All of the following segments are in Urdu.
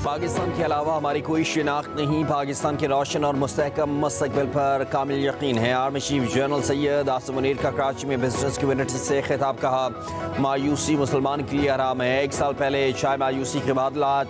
پاکستان کے علاوہ ہماری کوئی شناخت نہیں، پاکستان کے روشن اور مستحکم مستقبل پر کامل یقین ہے۔ Army chief general Syed Asim Munir کا کراچی میں بزنس کمیونٹی سے خطاب، کہا مایوسی مسلمان کے لیے حرام ہے۔ 1 سال پہلے چاہے مایوسی کے بادلات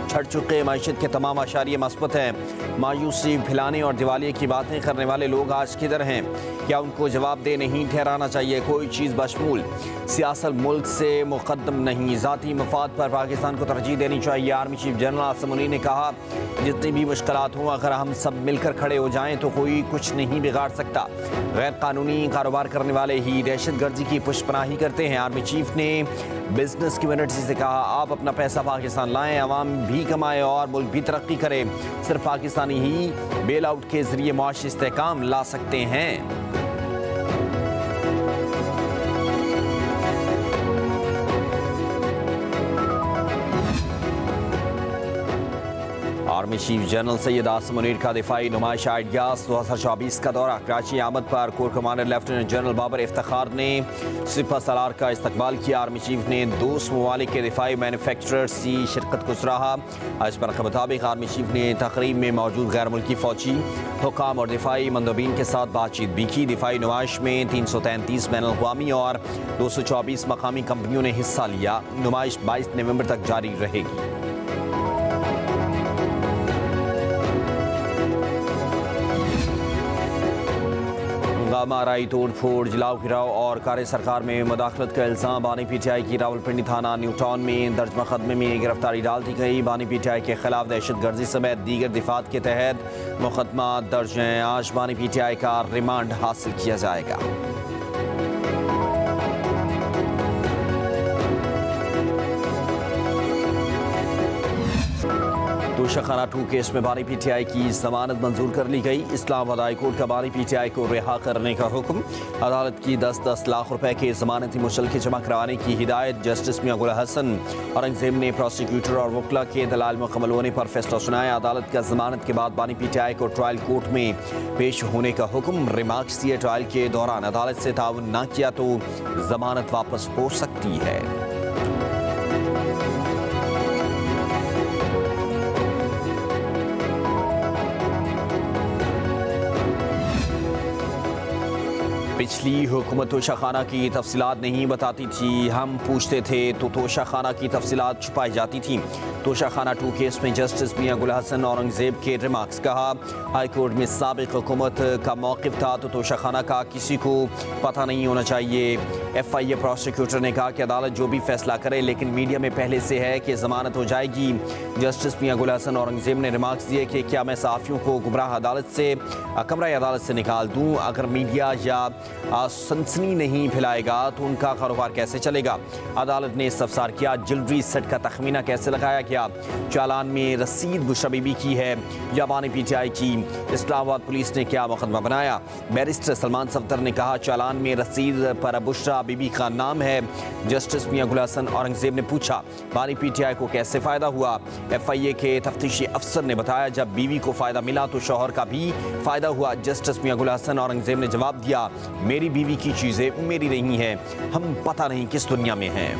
چھڑ چکے، معیشت کے تمام اشاریے مثبت ہیں۔ مایوسی پھیلانے اور دیوالیے کی باتیں کرنے والے لوگ آج کدھر ہیں؟ کیا ان کو جواب دہ نہیں ٹھہرانا چاہیے؟ کوئی چیز بشمول سیاست ملک سے مقدم نہیں، ذاتی مفاد پر پاکستان کو ترجیح دینی چاہیے۔ Army chief general Asim Munir نے کہا جتنی بھی مشکلات ہوں، اگر ہم سب مل کر کھڑے ہو جائیں تو کوئی کچھ نہیں بگاڑ سکتا۔ غیر قانونی کاروبار کرنے والے ہی دہشت گردی کی پشت پناہی کرتے ہیں۔ آرمی چیف نے بزنس کمیونٹی سے کہا آپ اپنا پیسہ پاکستان لائیں، عوام بھی کمائے اور ملک بھی ترقی کرے۔ صرف پاکستانی ہی بیل آؤٹ کے ذریعے معاشی استحکام لا سکتے ہیں۔ Army chief general Syed Asim Munir کا دفاعی نمائش آئیڈیاز 2024 کا دورہ۔ کراچی آمد پر corps commander lieutenant general Babar Iftikhar نے سپہ سالار کا استقبال کیا۔ آرمی چیف نے دوست ممالک کے دفاعی مینوفیکچررز کی شرکت کو سراہا۔ اس پر کے مطابق آرمی چیف نے تقریب میں موجود غیر ملکی فوجی حکام اور دفاعی مندوبین کے ساتھ بات چیت بھی کی۔ دفاعی نمائش میں 333 بین الاقوامی اور 224 مقامی کمپنیوں نے حصہ لیا۔ نمائش 22 نومبر تک جاری رہے گی۔ آرائی توڑ پھوڑ، جلاؤ گراؤ اور کار سرکار میں مداخلت کا الزام۔ بانی پی ٹی آئی کی راولپنڈی تھانہ نیو ٹاؤن میں درج مقدمے میں گرفتاری ڈال دی گئی۔ بانی پی ٹی آئی کے خلاف دہشت گردی سمیت دیگر دفعات کے تحت مقدمہ درج ہیں۔ آج بانی پی ٹی آئی کا ریمانڈ حاصل کیا جائے گا۔ توشہ خانہ 2 کیس میں بانی پی ٹی آئی کی ضمانت منظور کر لی گئی۔ اسلام آباد ہائی کورٹ کا بانی پی ٹی آئی کو رہا کرنے کا حکم۔ عدالت کی 10-10 لاکھ روپے کے ضمانتی مشلکے جمع کروانے کی ہدایت۔ جسٹس میاں گل حسن اورنگزیب نے پروسیکیوٹر اور وکلا کے دلائل مکمل ہونے پر فیصلہ سنایا۔ عدالت کا ضمانت کے بعد بانی پی ٹی آئی کو ٹرائل کورٹ میں پیش ہونے کا حکم۔ ریمارکس دیے ٹرائل کے دوران عدالت سے تعاون نہ کیا تو ضمانت واپس ہو سکتی ہے۔ پچھلی حکومت توشہ خانہ کی تفصیلات نہیں بتاتی تھی، ہم پوچھتے تھے تو توشہ خانہ کی تفصیلات چھپائی جاتی تھیں۔ توشہ خانہ 2 کیس میں جسٹس میاں گل حسن اورنگزیب کے ریمارکس، کہا ہائی کورٹ میں سابق حکومت کا موقف تھا تو توشہ خانہ کا کسی کو پتہ نہیں ہونا چاہیے۔ ایف آئی اے پروسیکیوٹر نے کہا کہ عدالت جو بھی فیصلہ کرے لیکن میڈیا میں پہلے سے ہے کہ ضمانت ہو جائے گی۔ جسٹس میاں گل حسن اورنگزیب نے ریمارکس دیے کہ کیا میں صحافیوں کو گمراہ کمرہ عدالت سے نکال دوں؟ اگر میڈیا یا سنسنی نہیں پھیلائے گا تو ان کا کاروبار کیسے چلے گا؟ عدالت نے استفسار کیا جولری سیٹ کا تخمینہ کیسے لگایا گیا؟ چالان میں رسید بشرا بی بی کی ہے یا بانی پی ٹی آئی کی؟ اسلام آباد پولیس نے کیا مقدمہ بنایا؟ بیرسٹر سلمان صفدر نے کہا چالان میں رسید پر بشرا بی بی کا نام ہے۔ جسٹس میاں گل حسن اورنگزیب نے پوچھا بانی پی ٹی آئی کو کیسے فائدہ ہوا؟ ایف آئی اے کے تفتیشی افسر نے بتایا جب بیوی کو فائدہ ملا تو شوہر کا بھی فائدہ ہوا۔ جسٹس میاں گل حسن اورنگزیب نے جواب دیا میری بیوی کی چیزیں میری نہیں ہیں، ہم پتہ نہیں کس دنیا میں ہیں۔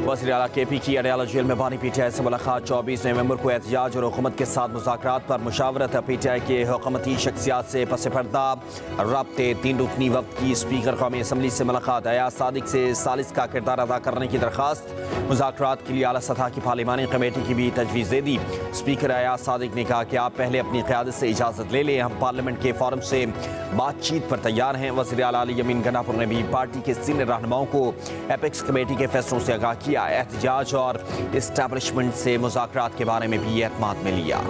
وزیر اعلیٰ کے پی کی اڈیالہ جیل میں بانی پی ٹی آئی سے ملاقات۔ 24 نومبر کو احتجاج اور حکومت کے ساتھ مذاکرات پر مشاورت۔ پی ٹی آئی کے حکومتی شخصیات سے پس پردہ رابطے۔ 3 رکنی وفد کی اسپیکر قومی اسمبلی سے ملاقات۔ ایاز صادق سے ثالث کا کردار ادا کرنے کی درخواست۔ مذاکرات کے لیے اعلیٰ سطح کی پارلیمانی کمیٹی کی بھی تجویز دے دی۔ اسپیکر ایاز صادق نے کہا کہ آپ پہلے اپنی قیادت سے اجازت لے لیں، ہم پارلیمنٹ کے فورم سے بات چیت پر تیار ہیں۔ وزیر اعلیٰ علی یمین گنڈاپور نے بھی پارٹی کے سینئر رہنماؤں کو ایپیکس کمیٹی کے فیصلوں سے آگاہ کیا۔ احتجاج اور اسٹیبلشمنٹ سے مذاکرات کے بارے میں بھی اعتماد میں لیا۔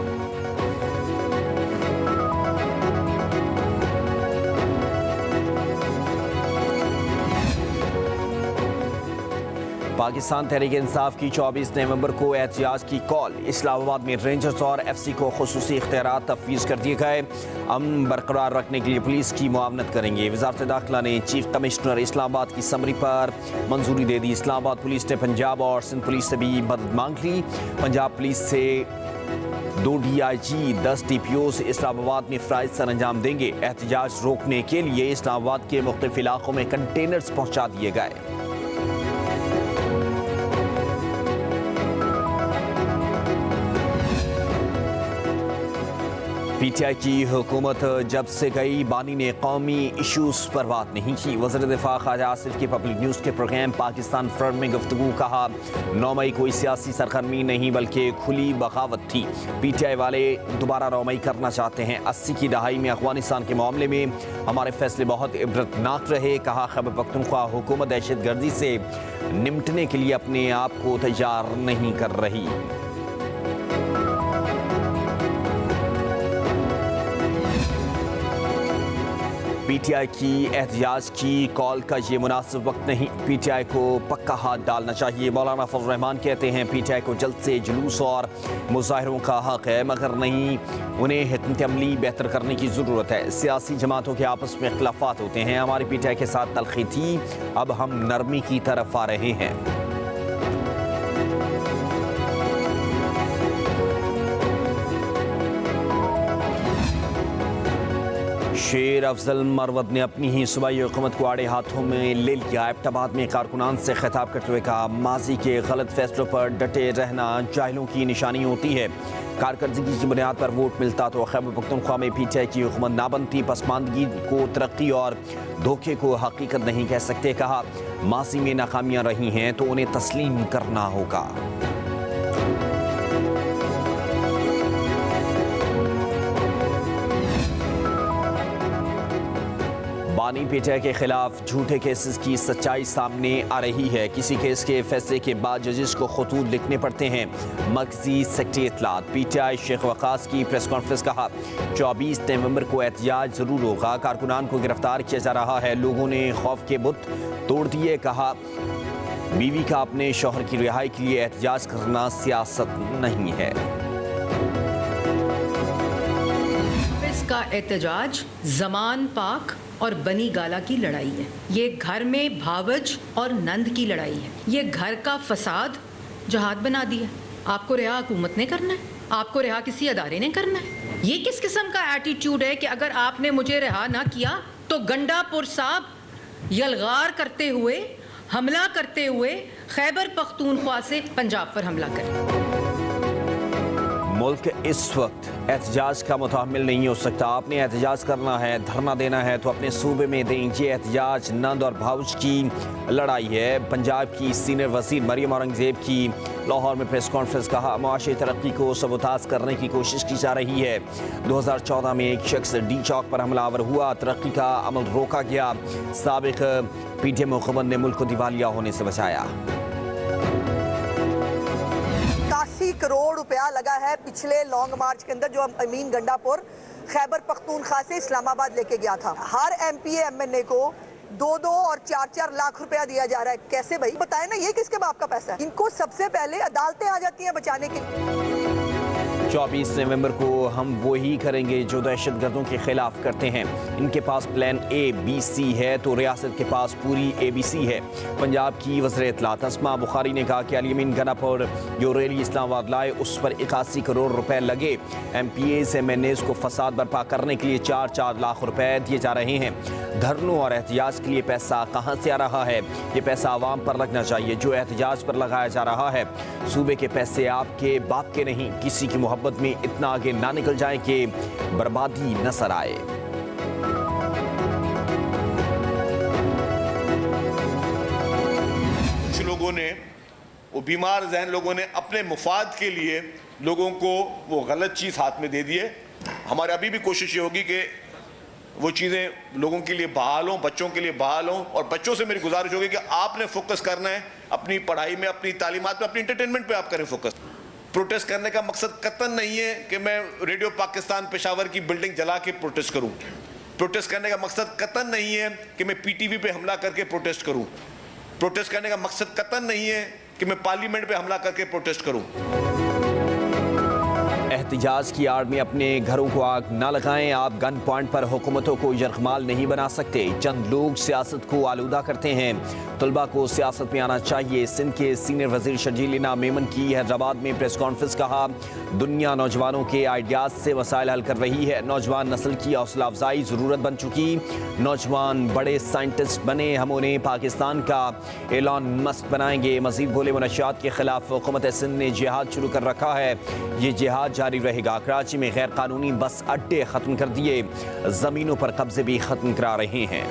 پاکستان تحریک انصاف کی 24 نومبر کو احتجاج کی کال۔ اسلام آباد میں رینجرز اور ایف سی کو خصوصی اختیارات تفویض کر دیے گئے۔ امن برقرار رکھنے کے لیے پولیس کی معاونت کریں گے۔ وزارت داخلہ نے چیف کمشنر اسلام آباد کی سمری پر منظوری دے دی۔ اسلام آباد پولیس نے پنجاب اور سندھ پولیس سے بھی مدد مانگ لی۔ پنجاب پولیس سے 2 DIG 10 TPOs اسلام آباد میں فرائض سر انجام دیں گے۔ احتجاج روکنے کے لیے اسلام آباد کے مختلف علاقوں میں کنٹینرز پہنچا دیے گئے۔ PTI کی حکومت جب سے گئی بانی نے قومی ایشوز پر بات نہیں کی۔ وزیر دفاع خواجہ آصف کی پبلک نیوز کے پروگرام پاکستان فرنٹ میں گفتگو، کہا 9 مئی کوئی سیاسی سرگرمی نہیں بلکہ کھلی بغاوت تھی۔ PTI والے دوبارہ 9 مئی کرنا چاہتے ہیں۔ 80 کی دہائی میں افغانستان کے معاملے میں ہمارے فیصلے بہت عبرتناک رہے، کہا خیبر پختونخوا حکومت دہشت گردی سے نمٹنے کے لیے اپنے آپ کو تیار نہیں کر رہی۔ PTI کی احتجاج کی کال کا یہ مناسب وقت نہیں، PTI کو پکا ہاتھ ڈالنا چاہیے۔ مولانا فضل الرحمان کہتے ہیں PTI کو جلد سے جلوس اور مظاہروں کا حق ہے، مگر نہیں انہیں حکمت عملی بہتر کرنے کی ضرورت ہے۔ سیاسی جماعتوں کے آپس میں اختلافات ہوتے ہیں، ہماری PTI کے ساتھ تلخی تھی، اب ہم نرمی کی طرف آ رہے ہیں۔ شیر افضل مروت نے اپنی ہی صوبائی حکومت کو آڑے ہاتھوں میں لے لیا۔ ایبٹ آباد میں کارکنان سے خطاب کرتے ہوئے کہا ماضی کے غلط فیصلوں پر ڈٹے رہنا جاہلوں کی نشانی ہوتی ہے۔ کارکردگی کی بنیاد پر ووٹ ملتا تو خیبر پختونخوا میں PTI کی حکومت نہ بنتی۔ پسماندگی کو ترقی اور دھوکے کو حقیقت نہیں کہہ سکتے، کہا ماضی میں ناکامیاں رہی ہیں تو انہیں تسلیم کرنا ہوگا۔ بانی PTI کے خلاف جھوٹے کیسز کی سچائی سامنے آ رہی ہے۔ کسی کیس کے فیصلے کے بعد ججز کو خطوط لکھنے پڑتے ہیں۔ مرکزی سیکرٹری اطلاعات PTI شیخ وقاص کی پریس کانفرنس، کہا 24 نومبر کو احتجاج ضرور ہوگا۔ کارکنان کو گرفتار کیا جا رہا ہے، لوگوں نے خوف کے بت توڑ دیے، کہا بیوی کا اپنے شوہر کی رہائی کے لیے احتجاج کرنا سیاست نہیں ہے۔ اس کا احتجاج زمان پاک اور بنی گالا کی لڑائی ہے، یہ گھر میں بھاوج اور نند کی لڑائی ہے، یہ گھر کا فساد جہاد بنا دیا۔ آپ کو رہا حکومت نے کرنا ہے، آپ کو رہا کسی ادارے نے کرنا ہے۔ یہ کس قسم کا ایٹیٹیوڈ ہے کہ اگر آپ نے مجھے رہا نہ کیا تو گنڈا پور صاحب یلغار کرتے ہوئے، حملہ کرتے ہوئے خیبر پختونخوا سے پنجاب پر حملہ کریں۔ ملک اس وقت احتجاج کا متحمل نہیں ہو سکتا۔ آپ نے احتجاج کرنا ہے، دھرنا دینا ہے تو اپنے صوبے میں دیں۔ یہ احتجاج نند اور بھاؤج کی لڑائی ہے۔ پنجاب کی سینئر وزیر مریم اورنگزیب کی لاہور میں پریس کانفرنس، کہا معاشی ترقی کو سبوتاژ کرنے کی کوشش کی جا رہی ہے۔ 2014 میں ایک شخص ڈی چوک پر حملہ آور ہوا، ترقی کا عمل روکا گیا۔ سابق PTM حکومت نے ملک کو دیوالیہ ہونے سے بچایا۔ 80 کروڑ روپیہ لگا ہے پچھلے لانگ مارچ کے اندر، جو امین گنڈا پور خیبر پختونخوا سے اسلام آباد لے کے گیا تھا۔ ہر MP MNA کو 2 اور 4 لاکھ روپیہ دیا جا رہا ہے۔ کیسے بھائی بتائیں نا، یہ کس کے باپ کا پیسہ ہے؟ ان کو سب سے پہلے عدالتیں آ جاتی ہیں بچانے کے لیے۔ 24 نومبر کو ہم وہی کریں گے جو دہشت گردوں کے خلاف کرتے ہیں۔ ان کے پاس پلان ABC ہے تو ریاست کے پاس پوری ABC ہے۔ پنجاب کی وزیر اطلاعات اسما بخاری نے کہا کہ علی امین گنڈا پور جو ریلی اسلام آباد لائے اس پر 81 کروڑ روپے لگے۔ MPAs MNAs کو فساد برپا کرنے کے لیے 4 لاکھ روپے دیے جا رہے ہیں۔ دھرنوں اور احتجاج کے لیے پیسہ کہاں سے آ رہا ہے؟ یہ پیسہ عوام پر لگنا چاہیے جو احتجاج پر لگایا جا رہا ہے۔ صوبے کے پیسے آپ کے باپ کے نہیں۔ کسی کی محبت میں اتنا آگے نہ نکل جائیں کہ بربادی نظر آئے۔ کچھ لوگوں نے، وہ بیمار ذہن لوگوں نے اپنے مفاد کے لیے لوگوں کو وہ غلط چیز ہاتھ میں دے دیے۔ ہمارے ابھی بھی کوشش یہ ہوگی کہ وہ چیزیں لوگوں کے لیے بحال ہوں، بچوں کے لیے بحال ہوں، اور بچوں سے میری گزارش ہوگی کہ آپ نے فوکس کرنا ہے اپنی پڑھائی میں، اپنی تعلیمات میں، اپنی انٹرٹینمنٹ پہ آپ کریں فوکس۔ پروٹیسٹ کرنے کا مقصد قطعاً نہیں ہے کہ میں ریڈیو پاکستان پشاور کی بلڈنگ جلا کے پروٹیسٹ کروں۔ پروٹیسٹ کرنے کا مقصد قطعاً نہیں ہے کہ میں PTV پہ حملہ کر کے پروٹیسٹ کروں۔ پروٹیسٹ کرنے کا مقصد قطعاً نہیں ہے کہ میں پارلیمنٹ پہ حملہ کر کے پروٹیسٹ کروں۔ احتجاج کی آڑ میں اپنے گھروں کو آگ نہ لگائیں. آپ گن پوائنٹ پر حکومتوں کو یرغمال نہیں بنا سکتے. چند لوگ سیاست کو آلودہ کرتے ہیں. طلبہ کو سیاست میں آنا چاہیے. سندھ کے سینئر وزیر شرجیل انعام میمن کی حیدرآباد میں پریس کانفرنس. کہا دنیا نوجوانوں کے آئیڈیاز سے مسائل حل کر رہی ہے. نوجوان نسل کی حوصلہ افزائی ضرورت بن چکی. نوجوان بڑے سائنٹسٹ بنے. ہم انہیں پاکستان کا ایلان مسک بنائیں گے. مزید بولے منشیات کے خلاف حکومت سندھ نے جہاد شروع کر رکھا ہے. یہ جہاد جاری رہے گا. کراچی میں غیر قانونی بس اڈے ختم کر دیے. زمینوں پر قبضے بھی ختم کرا رہے ہیں.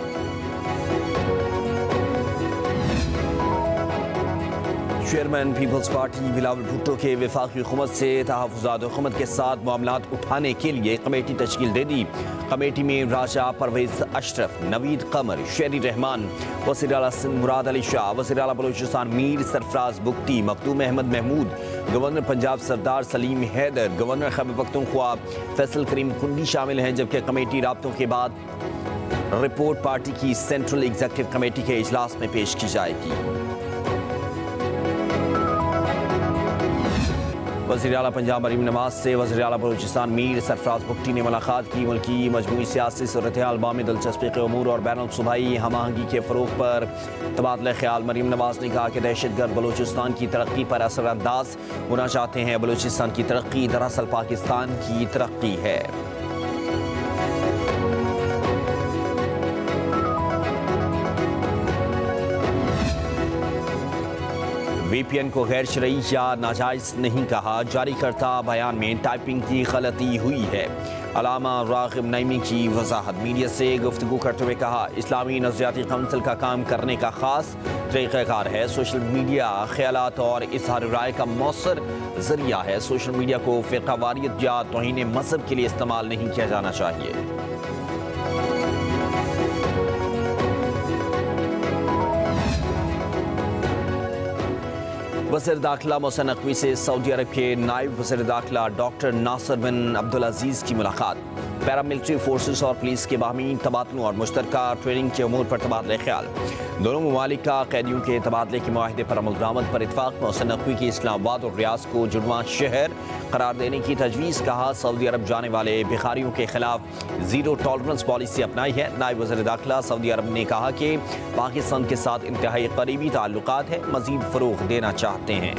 Chairman Peoples Party Bilawal Bhutto کے وفاقی حکومت سے تحفظات. حکومت کے ساتھ معاملات اٹھانے کے لیے کمیٹی تشکیل دے دی. کمیٹی میں راجہ پرویز اشرف، نوید قمر، شیری رحمان، وزیر اعلیٰ سندھ مراد علی شاہ، وزیر اعلیٰ بلوچستان میر سرفراز بگٹی، مخدوم احمد محمود، گورنر پنجاب سردار سلیم حیدر، گورنر خیبر پختونخوا فیصل کریم کنڈی شامل ہیں. جبکہ کمیٹی رابطوں کے بعد رپورٹ پارٹی کی سینٹرل ایگزیکٹو کمیٹی کے اجلاس میں پیش کی جائے گی. وزیر اعلیٰ پنجاب مریم نواز سے وزیر اعلیٰ بلوچستان میر سرفراز بگٹی نے ملاقات کی. ملکی مجموعی سیاسی صورتحال میں دلچسپی کے امور اور بین الصوبائی ہم آہنگی کے فروغ پر تبادلہ خیال. مریم نواز نے کہا کہ دہشت گرد بلوچستان کی ترقی پر اثر انداز ہونا چاہتے ہیں. بلوچستان کی ترقی دراصل پاکستان کی ترقی ہے. وی پی این کو غیر شرعی یا ناجائز نہیں کہا. جاری کرتا بیان میں ٹائپنگ کی غلطی ہوئی ہے. علامہ راغب نعیمی کی وضاحت. میڈیا سے گفتگو کرتے ہوئے کہا اسلامی نظریاتی کونسل کا کام کرنے کا خاص طریقہ کار ہے. سوشل میڈیا خیالات اور اظہار رائے کا مؤثر ذریعہ ہے. سوشل میڈیا کو فرقہ واریت یا توہین مذہب کے لیے استعمال نہیں کیا جانا چاہیے. وزیر داخلہ محسن نقوی سے سعودی عرب کے نائب وزیر داخلہ ڈاکٹر ناصر بن عبدالعزیز کی ملاقات. پیراملٹری فورسز اور پولیس کے باہمی تبادلوں اور مشترکہ ٹریننگ کے امور پر تبادلہ خیال. دونوں ممالک کا قیدیوں کے تبادلے کے معاہدے پر عمل درآمد پر اتفاق. محسن نقوی کی اسلام آباد اور ریاض کو جڑواں شہر قرار دینے کی تجویز. کہا سعودی عرب جانے والے بھکاریوں کے خلاف زیرو ٹالرنس پالیسی اپنائی ہے. نائب وزیر داخلہ سعودی عرب نے کہا کہ پاکستان کے ساتھ انتہائی قریبی تعلقات ہیں. مزید فروغ دینا چاہتے ہیں.